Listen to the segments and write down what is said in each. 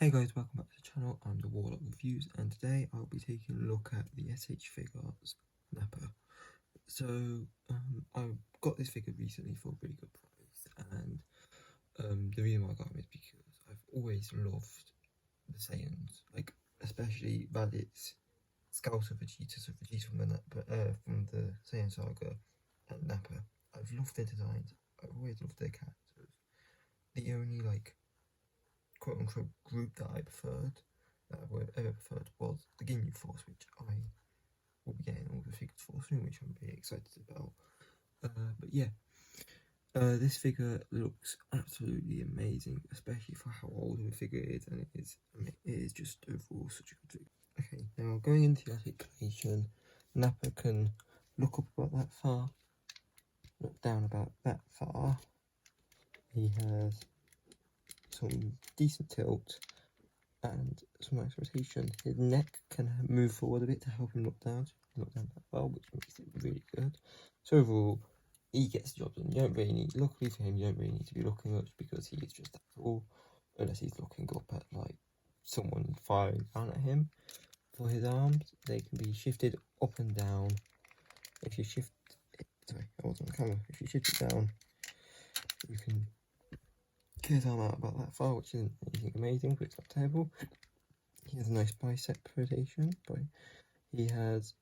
Hey guys, welcome back to the channel. I'm the Warlock Reviews, and today I'll be taking a look at the S.H. Figuarts Nappa. So, I got this figure recently for a really good price, and the reason why I got him is because I've always loved the Saiyans, like especially Raditz, Scouts of Vegeta, so Vegeta from the Saiyan saga, and Nappa. I've loved their designs. I've always loved their characters. The only quote-unquote group that I preferred, that I would have ever preferred, was the Ginyu Force, which I will be getting all the figures for soon, which I'm really excited about. But yeah, this figure looks absolutely amazing, especially for how old the figure is, and it is just overall such a good figure. Okay, now going into the articulation, Nappa can look up about that far, look down about that far. He has some decent tilt and some nice rotation. His neck can move forward a bit to help him look down that well, which makes it really good. So overall, he gets the job done. You don't really need, luckily for him, you don't really need to be looking much because he is just that tall, unless he's looking up at like someone firing down at him. For his arms, they can be shifted up and down. If you shift, sorry, I was on the camera. If you shift it down, you can get his arm out about that far, which isn't anything amazing, but it's not terrible. He has a nice bicep rotation, but he has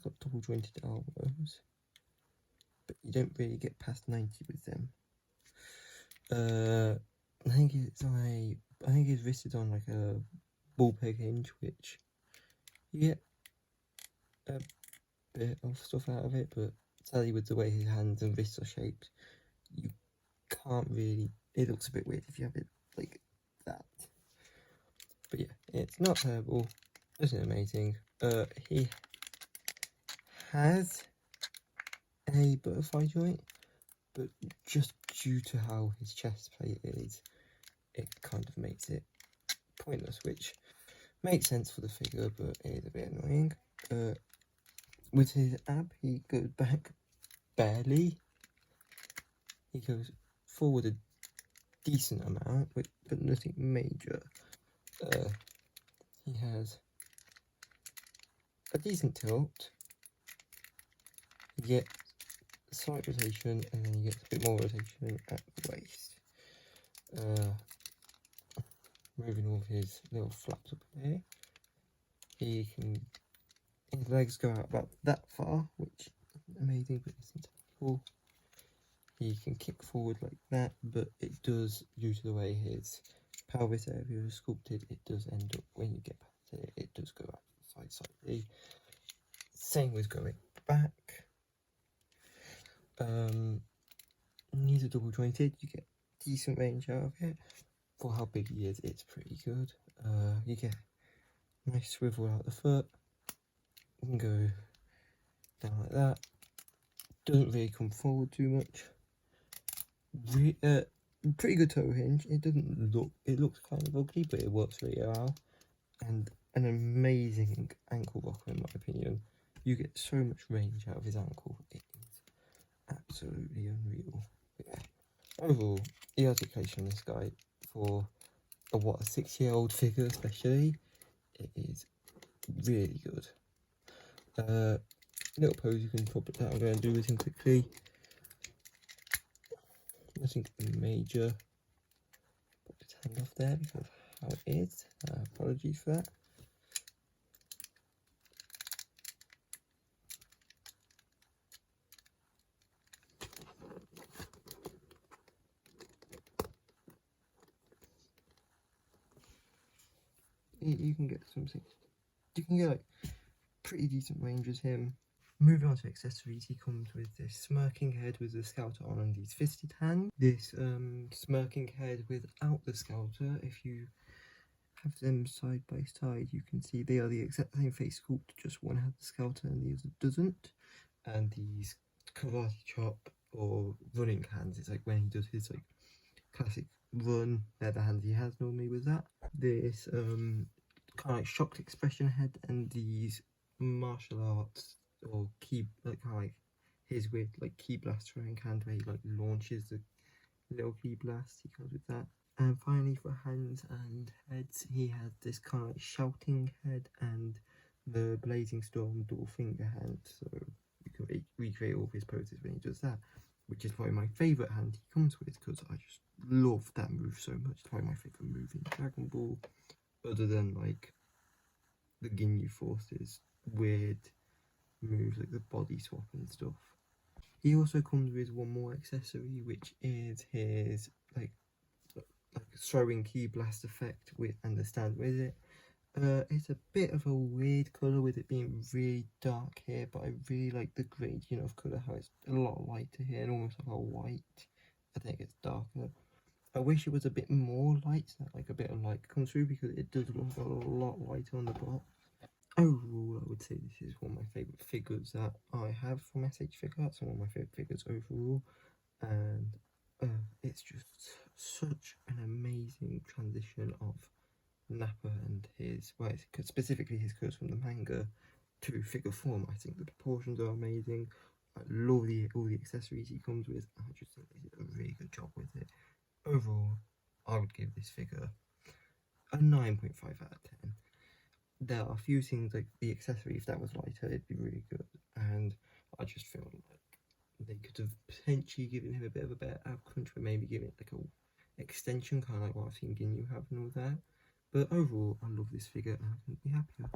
got double jointed elbows, but you don't really get past 90 with them. I think his wrist is on like a ball peg hinge, which you get a bit of stuff out of it, but sadly with the way his hands and wrists are shaped, you can't really, it looks a bit weird if you have it like that. But yeah, it's not terrible, isn't amazing. He has a butterfly joint, but just due to how his chest plate is, it kind of makes it pointless, which makes sense for the figure, but it is a bit annoying. With his ab, he goes back barely. He goes forward a decent amount, but nothing major. He has a decent tilt. You get slight rotation, and then you get a bit more rotation at the waist. Moving all of his little flaps up here. His legs go out about that far, which isn't amazing, but isn't terrible. He can kick forward like that, but it does, due to the way his pelvis area is sculpted, it does end up, when you get past it, it does go out to the side slightly. Same with going back. These are double jointed, you get decent range out of it. For how big he is, it's pretty good. You get a nice swivel out the foot. You can go down like that. Doesn't really come forward too much. Pretty good toe hinge. It looks kind of ugly, but it works really well. And an amazing ankle rocker, in my opinion. You get so much range out of his ankle. It is absolutely unreal. But yeah. Overall, the articulation of this guy for a 6-year-old figure, especially, it is really good. Little pose you can pop it that I'm going to do with him quickly. Nothing major. Put his hand off there because of how it is. Apologies for that. You can get something. You can get like pretty decent range with him. Moving on to accessories, he comes with this smirking head with the scouter on and these fisted hands. This smirking head without the scouter, if you have them side by side, you can see they are the exact same face sculpt, just one has the scouter and the other doesn't. And these karate chop or running hands, it's like when he does his like classic run, they're the hands he has normally with that. This kind of like shocked expression head and these martial arts or key, like kind of like his weird like key blast throwing hand where he like launches the little key blast, he comes with that. And finally for hands and heads, he had this kind of like shouting head and the blazing storm dual finger hand, so you can recreate all of his poses when he does that, which is probably my favourite hand he comes with because I just love that move so much. It's probably my favourite move in Dragon Ball, other than like the Ginyu Force's weird moves like the body swap and stuff. He also comes with one more accessory, which is his like throwing key blast effect with and the stand with it. It's a bit of a weird colour with it being really dark here, but I really like the gradient of colour, how it's a lot lighter here and almost like a white. I think it's darker. I wish it was a bit more light, so that like a bit of light comes through, because it does look a lot lighter on the box. Overall, I would say this is one of my favourite figures that I have from S.H. Figuarts, and one of my favourite figures overall. And it's just such an amazing transition of Nappa and his, well, specifically his curse from the manga to figure form. I think the proportions are amazing. I love all the accessories he comes with. I just think they did a really good job with it. Overall, I would give this figure a 9.5 out of 10. There are a few things like the accessory, if that was lighter, it'd be really good. And I just feel like they could have potentially given him a bit of a better outcome, but maybe give it like a extension, kind of like what I've seen Ginyu have and all that. But overall, I love this figure and I couldn't be happier.